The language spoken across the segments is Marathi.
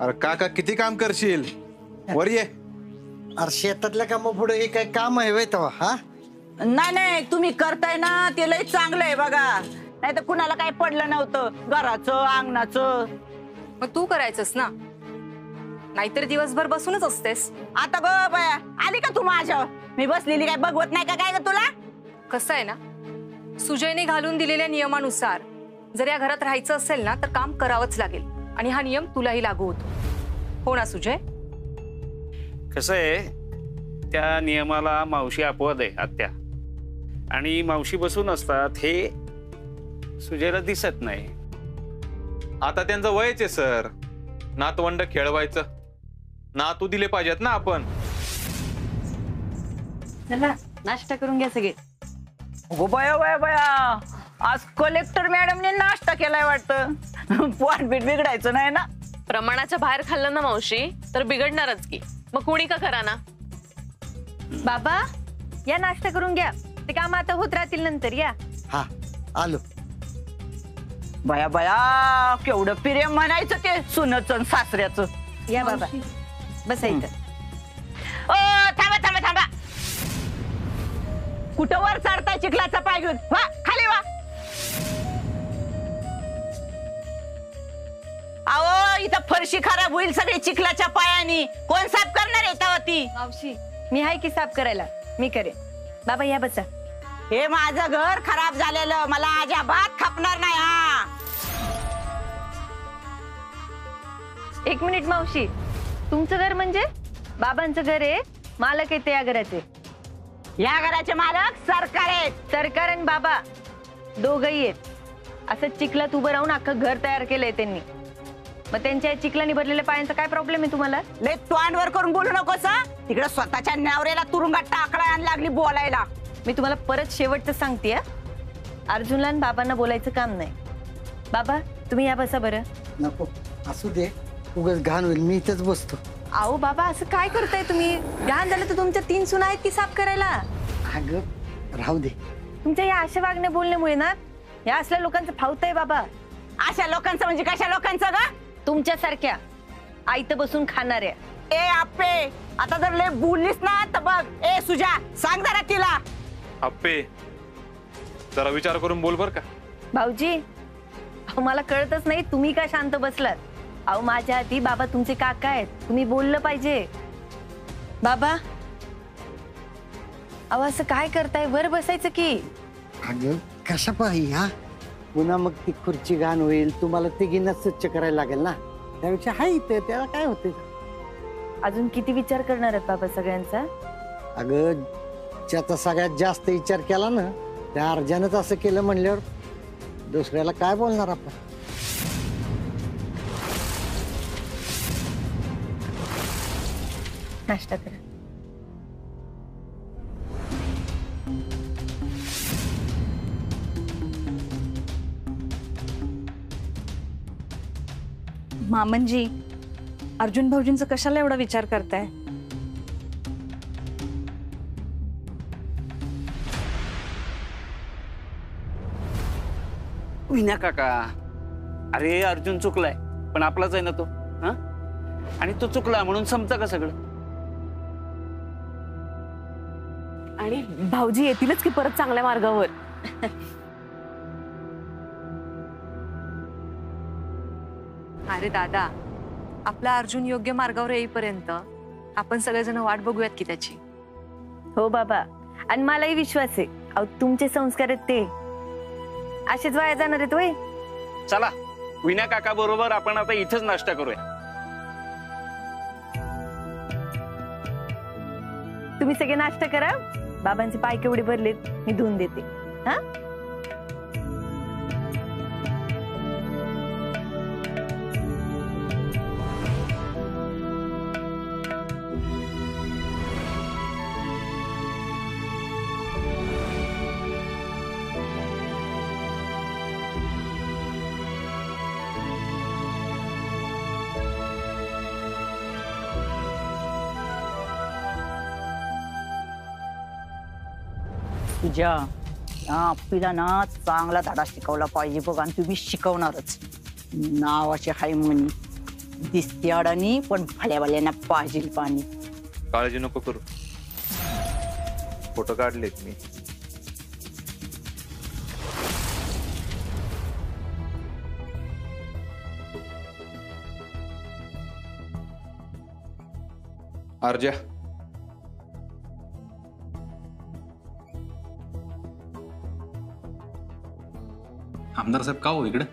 अरे काका किती काम करशील, वर ये. अरे शेतातल्या कामा पुढे हे काय काम आहे तेव्हा? हा नाही नाही, तुम्ही करताय ना ते लय चांगलं आहे बघा. नाही तर कुणाला काय पडलं नव्हतं घराचं अंगणाचं. मग तू करायचंस ना, नाहीतर दिवसभर बसूनच असतेस. आता ग बया आली का तू माझ्या? मी बसलेली काय बघवत नाही का काय ग तुला? कसं आहे ना, सुजयने घालून दिलेल्या नियमानुसार जर या घरात राहायचं असेल ना तर काम करावंच लागेल, आणि हा नियम तुलाही लागू होतो. हो ना सुजय? कसं आहे, त्या नियमाला मावशी अपवाद आहे आत्या, आणि मावशी बसून असतात हे सुजयला दिसत नाही. आता त्यांचं वयच आहे सर, नातवंड खेळवायचं, नातू दिले पाहिजेत ना आपण. चला नाश्ता करून घ्या सगळे. गो बया बया बया, आज कलेक्टर मॅडमने नाश्ता केलाय वाटतं. पोट बीट बिघडायचं नाही ना. प्रमाणाच्या बाहेर खाल्लं ना मावशी तर बिघडणारच की, मग कोणी का करा ना. बाबा या नाश्ता करून घ्या, ते काम आता होत राहतील नंतर. या. हा आलो. बया बया केवढं प्रेम म्हणायचं ते सुनचं आणि सासऱ्याचं. या बाबा बसा इथं. ओ थांबा थांबा थांबा, कुठं वर चढताय चिखलाचा पाय घेऊन? वा खाली वा. अहो इथं फरशी खराब होईल सगळी चिखलाच्या पायानी. कोण साफ करणार आहे तेव्हा ती? मावशी मी हाय की साफ करायला, मी करेन. बाबा या बसा. हे माझं घर खराब झालेलं मला अजिबात खपणार नाही. हा एक मिनिट मावशी, तुमचं घर म्हणजे? बाबांचं घर आहे, मालक आहे ते या घराचे. या घराचे मालक सरकार आहेत. सरकार आणि बाबा दोघही आहेत. असं चिखलात उभं राहून अख्खं घर तयार केलंय त्यांनी. मग त्यांच्या चिखलाने भरलेल्या पायांचा काय प्रॉब्लेम आहे तुम्हाला? लय तोंडवर करून बोलू नकोस. तिकडे स्वतःच्या नवऱ्याला तुरुंगात टाकला आणि लागली बोलायला. मी तुम्हाला परत शेवटचं सांगते, अर्जुनला आणि बाबांना बोलायचं काम नाही. बाबा तुम्ही या बसा बरं. नको असू दे, उगाच घाण होईल, मी इथंच बसतो. आओ बाबा असं काय करताय तुम्ही? घाण झालं तर तुमच्या 3 सुना आहेत की साफ करायला. अगं राहू दे. तुमच्या या अशा वागण्या बोलण्यामुळे ना या असल्या लोकांचं फावतंय बाबा. अशा लोकांचं म्हणजे कशा लोकांचं ग? तुमच्यासारख्या आयत बसून खाणाऱ्या. ए आप्पे, आता जर लय बोललीस ना तर बघ. ए सुजा सांग जरा तिला. अप्पे जरा विचार करून बोल बर का. भाऊजी अहो मला कळतच नाही तुम्ही का शांत बसलात. अहो माझ्या हाती बाबा तुमचे काका आहेत, तुम्ही बोललं पाहिजे. बाबा अहो असं काय करताय, वर बसायचं की. अगं कशा पाहिजे हा, पुन्हा मग ती खुर्ची घाण होईल, तुम्हाला तिघींना स्वच्छ करायला लागेल ना. त्यापेक्षा हाय इथे, त्याला काय होते. अजून किती विचार करणार आहेत बाबा सगळ्यांचा? अगं ज्याचा सगळ्यात जास्त विचार केला ना त्या अर्जानच असं केलं म्हणल्यावर दुसऱ्याला काय बोलणार आपण. नाश्ता करा. मामनजी, अर्जुन भाऊजींचा कशाला एवढा विचार करताय? विना काका, अरे अर्जुन चुकलाय पण आपलाच आहे ना तो. हा, आणि तो चुकला म्हणून समजा का सगळं? आणि भाऊजी येतीलच की परत चांगल्या मार्गावर. अरे दादा, आपला अर्जुन योग्य मार्गावर येईपर्यंत आपण सगळेजण वाट बघूयात की त्याची. हो बाबा, आणि मलाही विश्वास आहे अहो तुमचे संस्कार आहेत ते असेच वाया जाणार आहेत. वय चला विना काका बरोबर आपण आता इथेच नाश्ता करूया. तुम्ही सगळे नाश्ता करा. बाबांचे पाय केवढे भरलेत मी धुवून देते. हा तुझ्या आपल्याला ना चांगला धडा शिकवला पाहिजे बघ. आणि तुम्ही शिकवणारच. नावाचे हाय म्हणी दिसते अडाणी पण भाड्यावाल्यांना पाहिजे पाणी. काळजी नको करू, फोटो काढलेत मी. अर्जा, आमदार साहेब का हो इकडे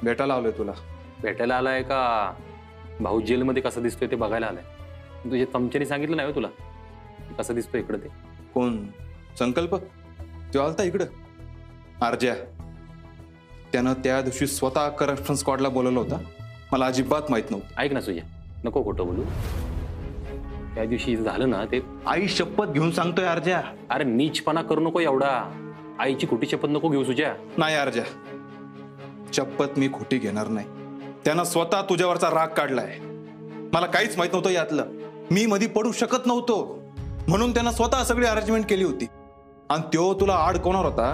भेटायला आलोय तुला. भेटायला आलाय का भाऊ जेलमध्ये कसा दिसतोय ते बघायला आलाय? तुझ्या चमच्याने सांगितलं नाही हो तुला कसं दिसतोय इकडे ते? कोण? संकल्प? तो आलता इकडं. अर्जा, त्यानं त्या दिवशी स्वतः करप्शन स्क्वॉडला बोलवलं होतं. मला अजिबात माहित नव्हतं. ऐक ना सुजय, नको खोटं बोलू. त्या दिवशी झालं ना ते, आई शपथ घेऊन सांगतोय अर्जा. अरे नीचपणा करू नको एवढा. आईची खोटी शपथ नको घेऊ सुजय. नाही अर्जा, शपथ मी खोटी घेणार नाही. त्यानं स्वतः तुझ्यावरचा राग काढलाय. मला काहीच माहित नव्हतं यातलं. मी मध्ये पडू शकत नव्हतो म्हणून त्यानं स्वतः सगळी अरेंजमेंट केली होती. आणि तो तुला अडकवणार होता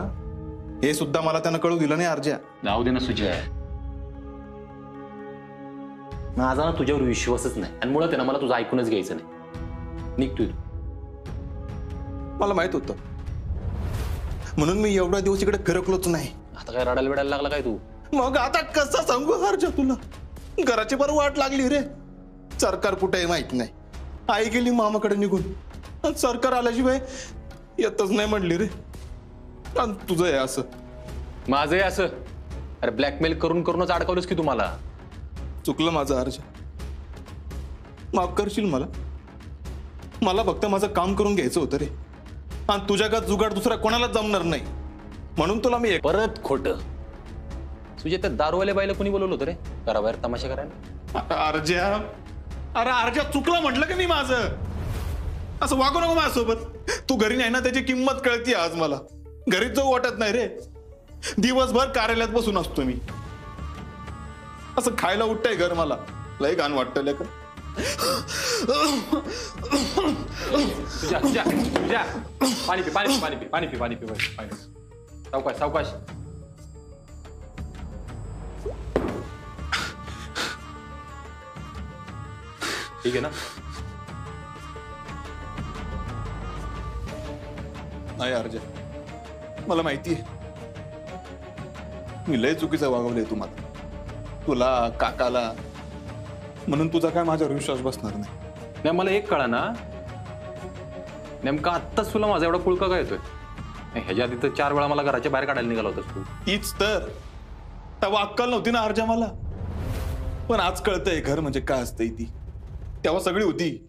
हे सुद्धा मला त्यानं कळू दिलं नाही. अर्जा, जाऊ दे ना सुजय, माझा ना तुझ्यावर विश्वासच नाही आणि मुळात ना मला तुझं ऐकूनच घ्यायचं नाही. निघतोय मला माहित होतं म्हणून मी एवढा दिवस इकडे फिरकलोच नाही. आता काय रडायला बिडायला लागला काय तू? मग आता कसं सांगू अर्जा तुला? घराची बरं वाट लागली रे. सरकार कुठेही माहित नाही. आई गेली मामाकडे निघून आणि सरकार आल्याशिवाय येतच नाही म्हणली रे. आणि तुझं आहे असं. माझंही असं. अरे ब्लॅकमेल करून करूनच अडकवलंस की तुम्हाला. चुकलं माझं अर्जा, माफ करशील मला? मला फक्त माझं काम करून घ्यायचं होतं रे. आणि तुझ्या का जुगाड दुसरा कोणालाच जमणार नाही म्हणून तुला मी परत खोटं. तुझे त्या दारूवाल्या बाईला कोणी बोलवलं होतं रे घराबाहेर तमाशा करायला? अर्जा, अरे अर्जा, चुकलं म्हटलं का मी माझं? असं वागू नको माझ्यासोबत. तू घरी नाही ना त्याची किंमत कळती आज मला. घरीच जाऊ वाटत नाही रे. दिवसभर कार्यालयात बसून असतो मी. असं खायला उठतंय घर मला. लय घाण वाटतं लेकर. पाणी पी, पाणी पी, पाणी पी, पाणी पी, पाणी पी, पाणी. सावकाश सावकाश. ठीक आहे ना? नाही अर्जा, मला माहितीये मी लय चुकीचं वागवलंय तुम्हाला, तुला, काकाला. म्हणून तुझा काय माझ्यावर विश्वास बसणार नाही. नाही मला एक कळा ना, नेमका आत्ताच तुला माझा एवढा पुळका काय येतोय? ह्याच्या आधी तर 4 वेळा मला घराच्या बाहेर काढायला निघाला होतास तू. तीच तर. तेव्हा अक्कल नव्हती ना अर्जा मला. पण आज कळतंय घर म्हणजे काय असतंय ती. तेव्हा सगळी होती,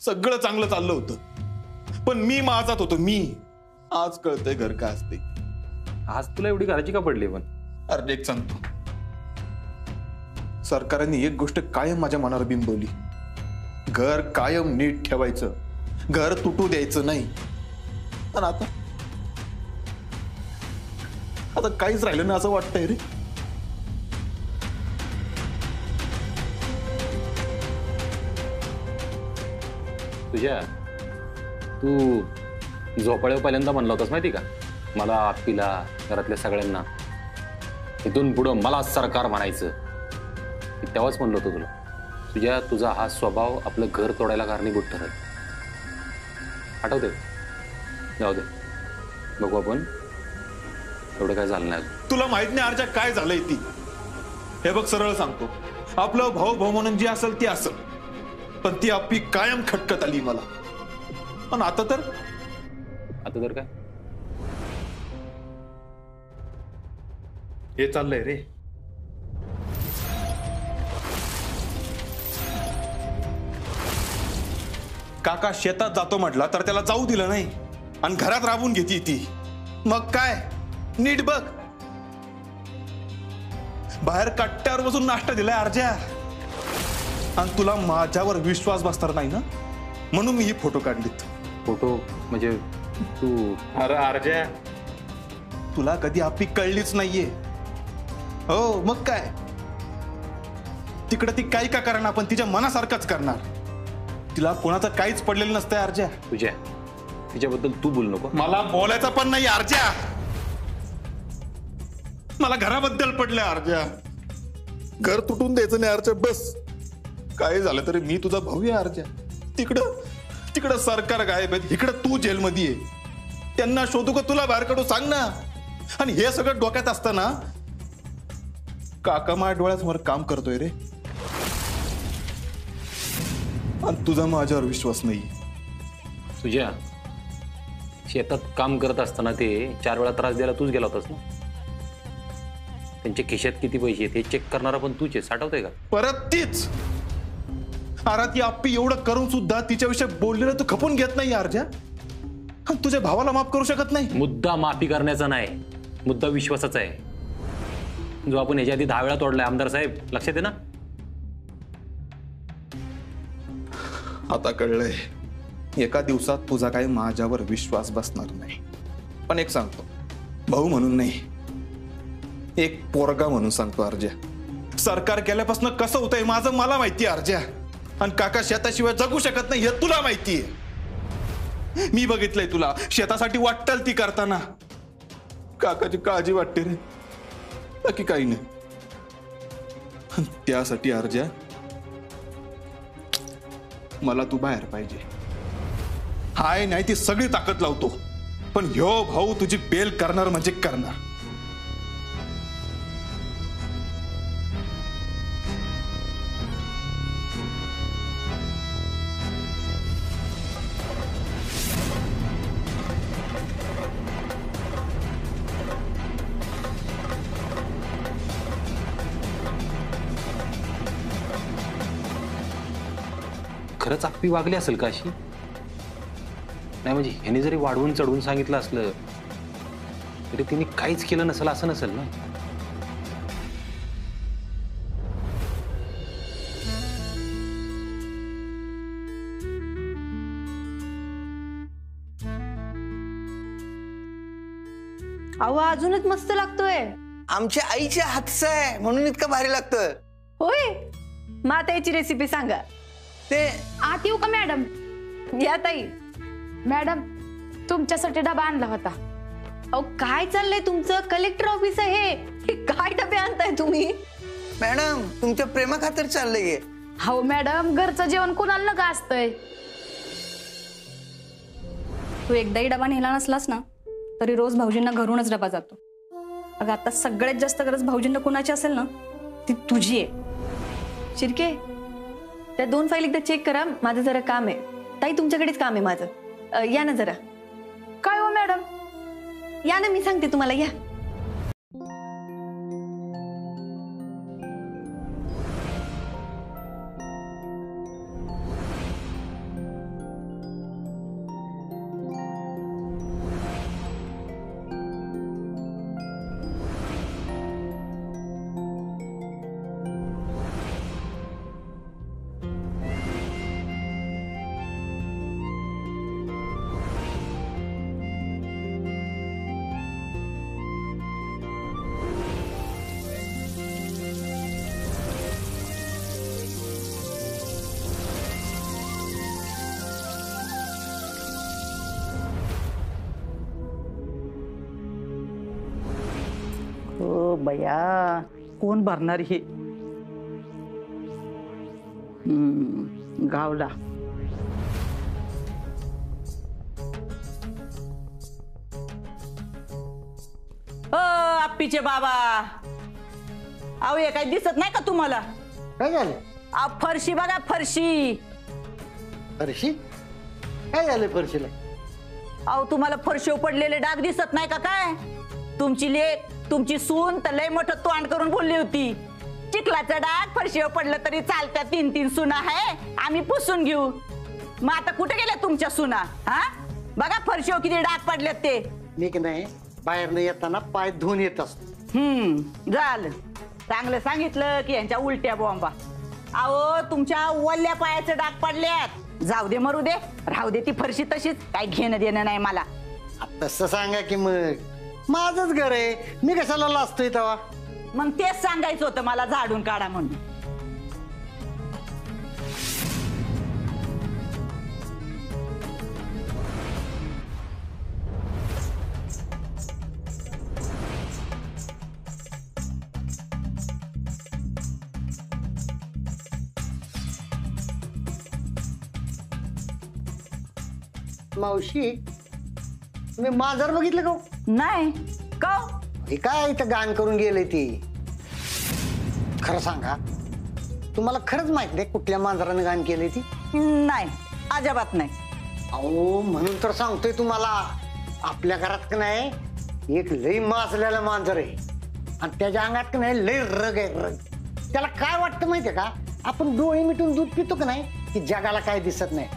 सगळं चांगलं चाललं होतं. पण मी माझात होतो मी. आज कळतंय घर काय असते. आज तुला एवढी घराची का पडली? पण अरे एक सांगतो, सरकारने एक गोष्ट कायम माझ्या मनावर बिंबवली. घर कायम नीट ठेवायचं, घर तुटू द्यायचं नाही. पण आता काहीच राहिलं ना असं वाटतंय रे. तुझ्या तू झोपाळ्यावर पहिल्यांदा म्हणला होतास माहिती का, मला आप्पीला घरातल्या सगळ्यांना इथून पुढं मला सरकार म्हणायचं. मी तेव्हाच म्हणलो होतो तुला, तुझा हा स्वभाव आपलं घर तोडायला कारणीभूत ठरेल. आठवते? जाऊ दे, बघू आपण. एवढं काय झालं नाही. तुला माहित नाही अर्जा काय झालंय ती. हे बघ सरळ सांगतो, आपलं भाऊ भाऊ म्हणून जी असेल ती असेल, पण ती आप्पी कायम खटकत आली मला. पण आता तर काय हे चाललंय रे. काका शेतात जातो म्हटला तर त्याला जाऊ दिलं नाही आणि घरात राबून घेती ती. मग काय नीट बघ, बाहेर कट्ट्यावर बसून नाश्ता दिलाय अर्जा. आणि तुला माझ्यावर विश्वास बसणार नाही ना म्हणून मी ही फोटो काढलीत. फोटो म्हणजे तू? अरे अर्जा, तुला कधी आप्पी कळलीच नाहीये. हो मग काय, तिकडे ती काही का करणार पण तिच्या मनासारखंच करणार. तिला कोणाचं काहीच पडलेलं नसतंय अर्जा. तिच्याबद्दल तू बोल नको. मला बोलायचं पण नाही अर्जा. मला घराबद्दल पडलंय अर्जा. घर तुटून द्यायचं नाही अर्जा, बस. काय झालं तरी मी तुझा भाऊ आहे अर्जा. तिकडं तिकडं सरकार गायब आहे, इकडं तू जेलमध्ये आहे. त्यांना शोधू का तुला बाहेर काढू सांग ना. आणि हे सगळं डोक्यात असताना काका माझ्या डोळ्यासमोर काम करतोय रे, आणि तुझा माझ्यावर विश्वास नाही. तुझ्या शेतात काम करत असताना ते 4 वेळा त्रास द्यायला तूच गेला होतास ना. त्यांच्या खिशात किती पैसे आहेत हे चेक करणारा पण तूच आहे. साठवतंय का परत तीच? अरे ती आप्पी एवढं करून सुद्धा तिच्याविषयी बोललेलं तू खपून घेत नाही अर्जा. आणि तुझ्या भावाला माफ करू शकत नाही? मुद्दा माफी करण्याचा नाही, मुद्दा विश्वासाचा आहे, जो आपण ह्याच्या आधी 10 वेळा तोडलाय. आमदार साहेब लक्षात आहे ना? आता कळलंय, एका दिवसात तुझा काही माझ्यावर विश्वास बसणार नाही. पण एक सांगतो, भाऊ म्हणून नाही, एक पोरगा म्हणून सांगतो अर्जा. सरकार केल्यापासून कसं होतंय माझं मला माहिती आहे अर्जा. आणि काका शेताशिवाय जगू शकत नाही हे तुला माहिती आहे. मी बघितलंय तुला शेतासाठी वाटल ती करताना. काकाची काळजी वाटते रे, बाकी काही नाही. आणि त्यासाठी अर्जा मला तू बाहेर पाहिजे. हाय नाही ती सगळी ताकद लावतो, पण ह्यो भाऊ तुझी बेल करणार म्हणजे करणार. खरंच आप्पी वागली असेल का अशी? नाही म्हणजे ह्याने जरी वाढवून चढवून सांगितलं असलं तरी तिने काहीच केलं नसेल असं नसेल ना. अहो अजूनच मस्त लागतोय. आमच्या आईच्या हातचं आहे म्हणून इतकं भारी लागतं. होय, माताची रेसिपी सांगा. ते आत येऊ का मॅडम? या ताई. मॅडम तुमच्यासाठी डबा आणला होता. अहो काय चाललंय तुमचं? कलेक्टर ऑफिस आहे हे काय डबे आणताय तुम्ही? मॅडम तुमच्या प्रेमा खातर चाललंय. हो मॅडम, घरचं जेवण कुणाला नका असतंय. तू एकदाही डबा नेला नसलास ना तरी रोज भाऊजींना घरूनच डबा जातो. अगं आता सगळ्यात जास्त गरज भाऊजींना कुणाची असेल ना ती तुझी आहे. शिर्के, त्या 2 फाईल एकदा चेक करा, माझं जरा काम आहे. ताई तुमच्याकडेच काम आहे माझं. या ना जरा. काय हो मॅडम? या ना, मी सांगते तुम्हाला. या. हो बया, कोण भरणार हे? गावला. आप्पीचे बाबा, अहो हे काही दिसत नाही का तुम्हाला? काय झालं? फरशी बघा, फरशी. फरशी? काय झालं फरशीला? अहो तुम्हाला फरशीवर पडलेले डाग दिसत नाही का काय? तुमची लेक, तुमची सून तर लय मोठं तोंड करून बोलली होती, चिखलाचा डाग फरशीवर पडलं तरी चालत्या, 3-3 सुना आहे, आम्ही पुसून घेऊ. मग आता कुठे गेल्या तुमच्या सुना? हा बघा फरशीवर किती डाग पडलेत ते. मी की नाही बाहेर न येताना पाय धुवून येत असतो. झालं, चांगलं सांगितलं की यांच्या उलट्या बॉम्बा. अहो तुमच्या वल्ल्या पायाचे डाग पडल्यात. जाऊ दे, मरू दे, राहू दे ती फरशी तशीच, काही घेणं देणं नाही मला. तसं सांगा की मग, माझंच घर आहे, मी कशाला लाजतोय तेव्हा? मग तेच सांगायचं होतं मला, झाडून काढा म्हणून. मावशी तुम्ही मांजर बघितलं का हो? नाही का? हे काय इथं गाण करून गेले ती खरं सांगा तुम्हाला खरंच माहित नाही कुठल्या मांजराने गाण केले ती नाही अजिबात नाही. अहो म्हणून तर सांगतोय तुम्हाला आपल्या घरात का नाही एक लई माजलेलं मांजर आहे आणि त्याच्या अंगात का नाही लई रग आहे रग. त्याला काय वाटतं माहितीये का आपण डोळे मिटून दूध पितो का नाही की जगाला काय दिसत नाही.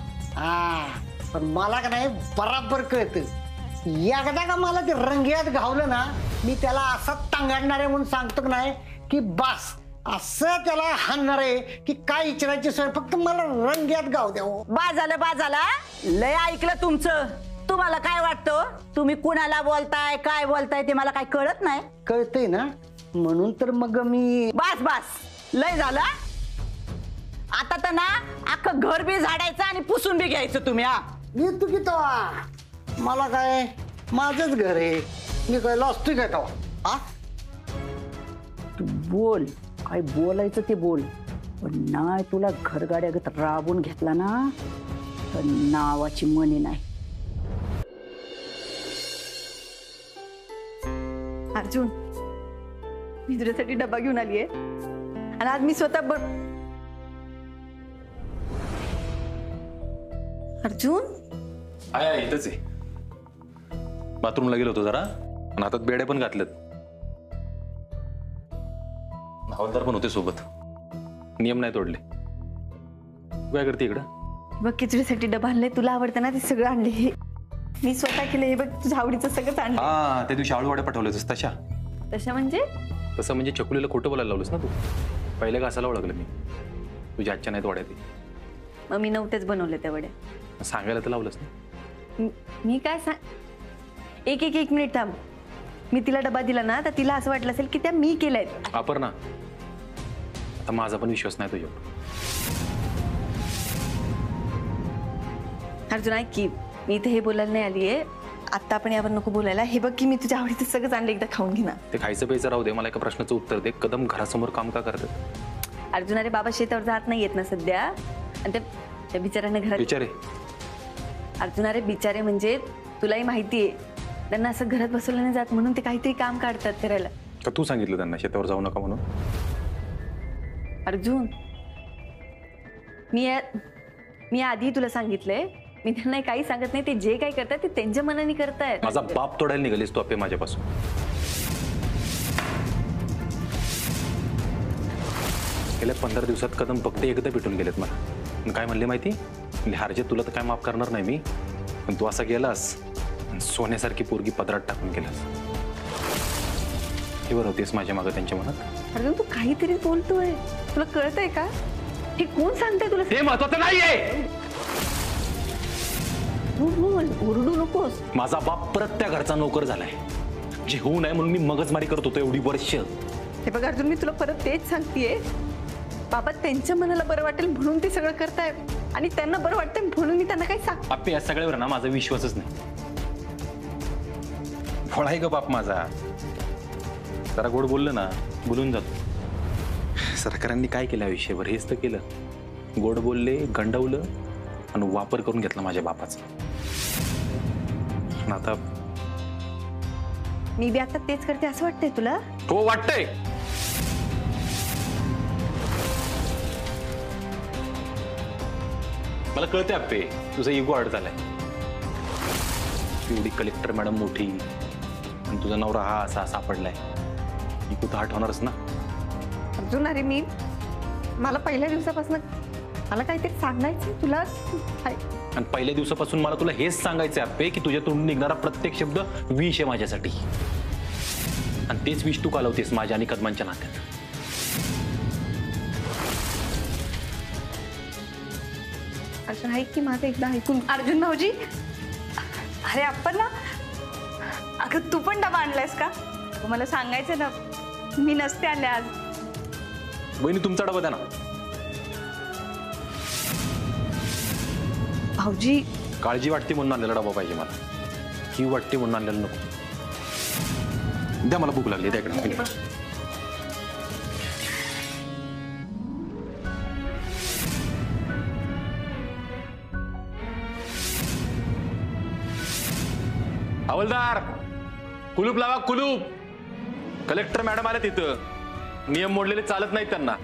पण मला का नाही बराबर कळतं. एकदा का मला ते रंगियात घावलं ना मी त्याला असं टांगाडणार आहे म्हणून सांगतो का नाही की बस असं त्याला हाणणार आहे की काय इचरायची सोय फक्त मला रंगियात गाव द्या. बाजाला लय ऐकलं तुमचं. तुम्हाला काय वाटतं तुम्ही कुणाला बोलताय काय बोलताय ते मला काय कळत नाही. कळतंय ना म्हणून तर मग मी बस लय झालं. आता तर ना अख्खं घर बी झाडायचं आणि पुसून बी घ्यायचं तुम्ही. येतो की तवा मला काय माझंच घर आहे मी काय लॉस्टिक आहे तवा. तू बोल काय बोलायचं ते बोल पण नाही तुला घरगाड्यागत राबून घेतला ना तर नावाची मनी नाही. अर्जुन मी तुझ्यासाठी डबा घेऊन आलीये आणि आज मी स्वतः अर्जुन आहे इथंच आहे. बाथरूमला गेलो होतो जरा आणि हातात बेड्या पण घातल्यात. हवालदार पण होते सोबत. नियम नाही तोडले. काय करते इकडं? बघ की तुझ्यासाठी डबा आणले तुला आवडतं ना ते सगळं आणले. हे मी स्वतः केलं हे बघ तुझ्या आवडीचं सगळंच आणलं. हा त्या दिवशी आळूवाड्या पाठवले तशा तशा म्हणजे तसं म्हणजे चकुलीला खोटं बोलायला लावलंस ना तू. पहिल्या घासाला ओळखलं मी तुझ्या आजच्या नाहीत वाड्या. ते मग मी नव्हतेच बनवले त्या वड्या. सांगायला तर लावलंस ना. मी काय सांग एक मिनिट थांब. मी तिला डबा दिला ना तर तिला असं वाटलं असेल की त्या मी केल्यात. अपर्णा आता माझा पण विश्वास नाही तुझ्यावर. अर्जुन ऐक की मी इथे हे बोलायला नाही आलीये. आता आपण यावर नको बोलायला. हे बघ की मी तुझ्या आवडीचं सगळंच आणलं एकदा खाऊन घे ना. ते खायचं प्यायचं राहू दे. मला एका प्रश्नाचं उत्तर दे. कदम घरासमोर काम का करतात? अर्जुन अरे बाबा शेतावर जात नाही येत ना सध्या आणि त्या बिचाऱ्याने घरात बिचारे अर्जुन अरे बिचारे म्हणजे तुलाही माहितीये त्यांना असं घरात बसवलं नाही जात म्हणून ते काहीतरी काम काढतात करायला. का तू सांगितलं त्यांना शेतावर जाऊ नका म्हणून? अर्जुन मी आधी तुला सांगितलंय मी त्यांना काही सांगत नाही. ते जे काही करतात ते त्यांच्या मनाने करतायत. माझा बाप तोडायला निघालीस तू आपे माझ्यापासून. गेल्या 15 दिवसात कदम फक्त एकदा भेटून गेलेत मला. पण काय म्हणले माहिती? हारजे तुला तर काय माफ करणार नाही मी पण तू असा गेलास सोन्यासारखी पोरगी पदरात टाकून गेलास. हे बरं होतेस माझ्या मागं त्यांच्या मनात. अर्जुन तू काहीतरी बोलतोय तुला कळतंय का? हे कोण सांगतंय तुला? हे महत्वाचं नाहीये. बोल ओरडू नकोस. माझा बाप परत त्या घरचा नोकर झालाय. जे होऊ नये म्हणून मी मगजमारी करत होतो एवढी वर्ष. हे बघ अर्जुन मी तुला परत तेच सांगतेय बाबा त्यांच्या मनाला बरं वाटेल म्हणून ते सगळं करताय आणि त्यांना बरं वाटतंय म्हणून मी त्यांना काही सांग. आपे या सगळ्यावर ना माझा विश्वासच नाही. फळाय ग बाप माझा. जरा गोड बोललं ना बोलून जातो. सरकारांनी काय केलं आयुष्यभर? हेच तर केलं. गोड बोलले गंडवलं आणि वापर करून घेतला माझ्या बापाचा. आता मी बी आता तेच करते असं वाटतंय तुला? हो वाटतंय. मला कळते आपे तुझा इगो आड झालाय. एवढी कलेक्टर मॅडम मोठी आणि तुझा नवरा हा असा सापडलाय. इगो तर आठवणारच ना. अर्जुन अरे मला पहिल्या दिवसापासून मला काहीतरी सांगायचं तुला. आणि पहिल्या दिवसापासून मला तुला हेच सांगायचं आपे की तुझ्या तोंडून निघणारा प्रत्येक शब्द विष आहे माझ्यासाठी आणि तेच विष तू कालवतेस माझ्या आणि कदमांच्या नात्यात. अर्जुन ऐक की माझं एकदा ऐकून. अर्जुन भाऊजी अरे आपण ना अगं तू पण डबा आणलायस का? मला सांगायचं ना मी नसते आले आज. बहिणी तुमचा डबा द्या ना. भाऊजी काळजी वाटते म्हणून आणलेला डबा पाहिजे मला. की वाटते म्हणून आणलेलं नको. द्या मला भूक लागली त्याकडे. हवलदार, कुलूप लावा कुलूप. कलेक्टर मॅडम आले तिथं. नियम मोडलेले चालत नाहीत त्यांना.